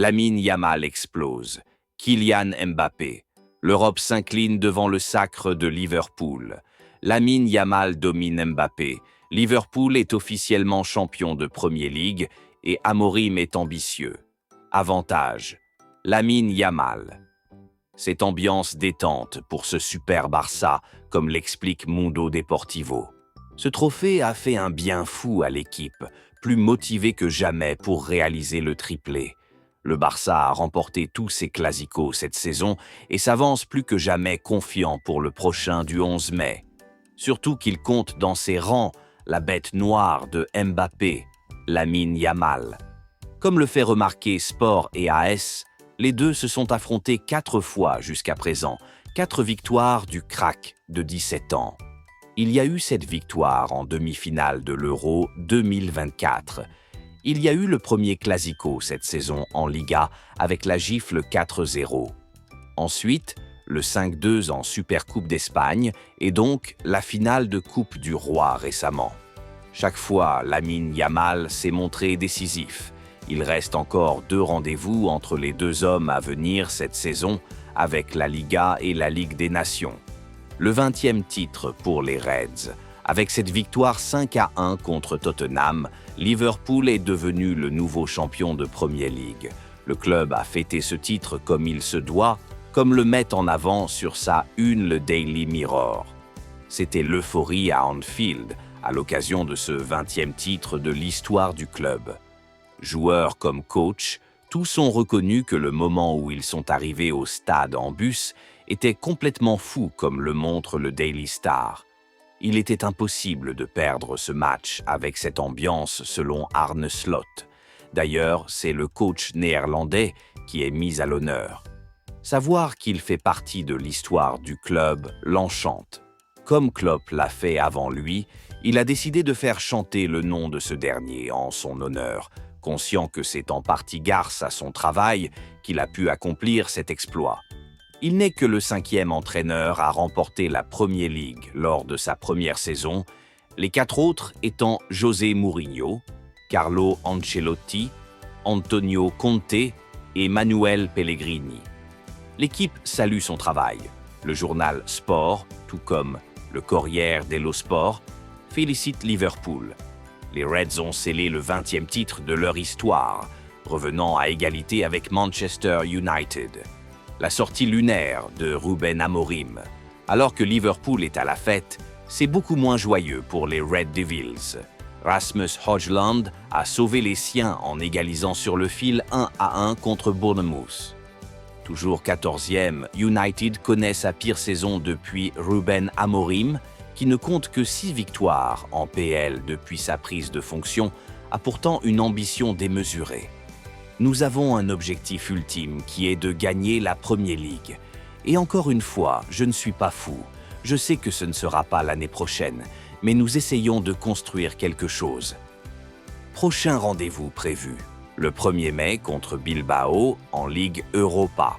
Lamine Yamal explose. Kylian Mbappé. L'Europe s'incline devant le sacre de Liverpool. Lamine Yamal domine Mbappé. Liverpool est officiellement champion de Premier League et Amorim est ambitieux. Avantage. Lamine Yamal. Cette ambiance détente pour ce super Barça, comme l'explique Mundo Deportivo. Ce trophée a fait un bien fou à l'équipe, plus motivée que jamais pour réaliser le triplé. Le Barça a remporté tous ses clásicos cette saison et s'avance plus que jamais confiant pour le prochain du 11 mai. Surtout qu'il compte dans ses rangs la bête noire de Mbappé, Lamine Yamal. Comme le fait remarquer Sport et AS, les deux se sont affrontés 4 fois jusqu'à présent, 4 victoires du crack de 17 ans. Il y a eu cette victoire en demi-finale de l'Euro 2024. Il y a eu le premier Clasico cette saison en Liga avec la gifle 4-0. Ensuite, le 5-2 en Supercoupe d'Espagne et donc la finale de Coupe du Roi récemment. Chaque fois, Lamine Yamal s'est montré décisif. Il reste encore 2 rendez-vous entre les 2 hommes à venir cette saison avec la Liga et la Ligue des Nations. Le 20e titre pour les Reds. Avec cette victoire 5-1 contre Tottenham, Liverpool est devenu le nouveau champion de Premier League. Le club a fêté ce titre comme il se doit, comme le met en avant sur sa une le Daily Mirror. C'était l'euphorie à Anfield, à l'occasion de ce 20e titre de l'histoire du club. Joueurs comme coach, tous ont reconnu que le moment où ils sont arrivés au stade en bus était complètement fou comme le montre le Daily Star. Il était impossible de perdre ce match avec cette ambiance selon Arne Slot. D'ailleurs, c'est le coach néerlandais qui est mis à l'honneur. Savoir qu'il fait partie de l'histoire du club l'enchante. Comme Klopp l'a fait avant lui, il a décidé de faire chanter le nom de ce dernier en son honneur, conscient que c'est en partie grâce à son travail qu'il a pu accomplir cet exploit. Il n'est que le 5e entraîneur à remporter la Premier League lors de sa première saison, les 4 autres étant José Mourinho, Carlo Ancelotti, Antonio Conte et Manuel Pellegrini. L'équipe salue son travail. Le journal Sport, tout comme le Corriere dello Sport, félicite Liverpool. Les Reds ont scellé le 20e titre de leur histoire, revenant à égalité avec Manchester United. La sortie lunaire de Ruben Amorim. Alors que Liverpool est à la fête, c'est beaucoup moins joyeux pour les Red Devils. Rasmus Højlund a sauvé les siens en égalisant sur le fil 1-1 contre Bournemouth. Toujours 14e, United connaît sa pire saison depuis Ruben Amorim, qui ne compte que 6 victoires en PL depuis sa prise de fonction, a pourtant une ambition démesurée. Nous avons un objectif ultime qui est de gagner la Premier League. Et encore une fois, je ne suis pas fou. Je sais que ce ne sera pas l'année prochaine, mais nous essayons de construire quelque chose. Prochain rendez-vous prévu, le 1er mai contre Bilbao en Ligue Europa.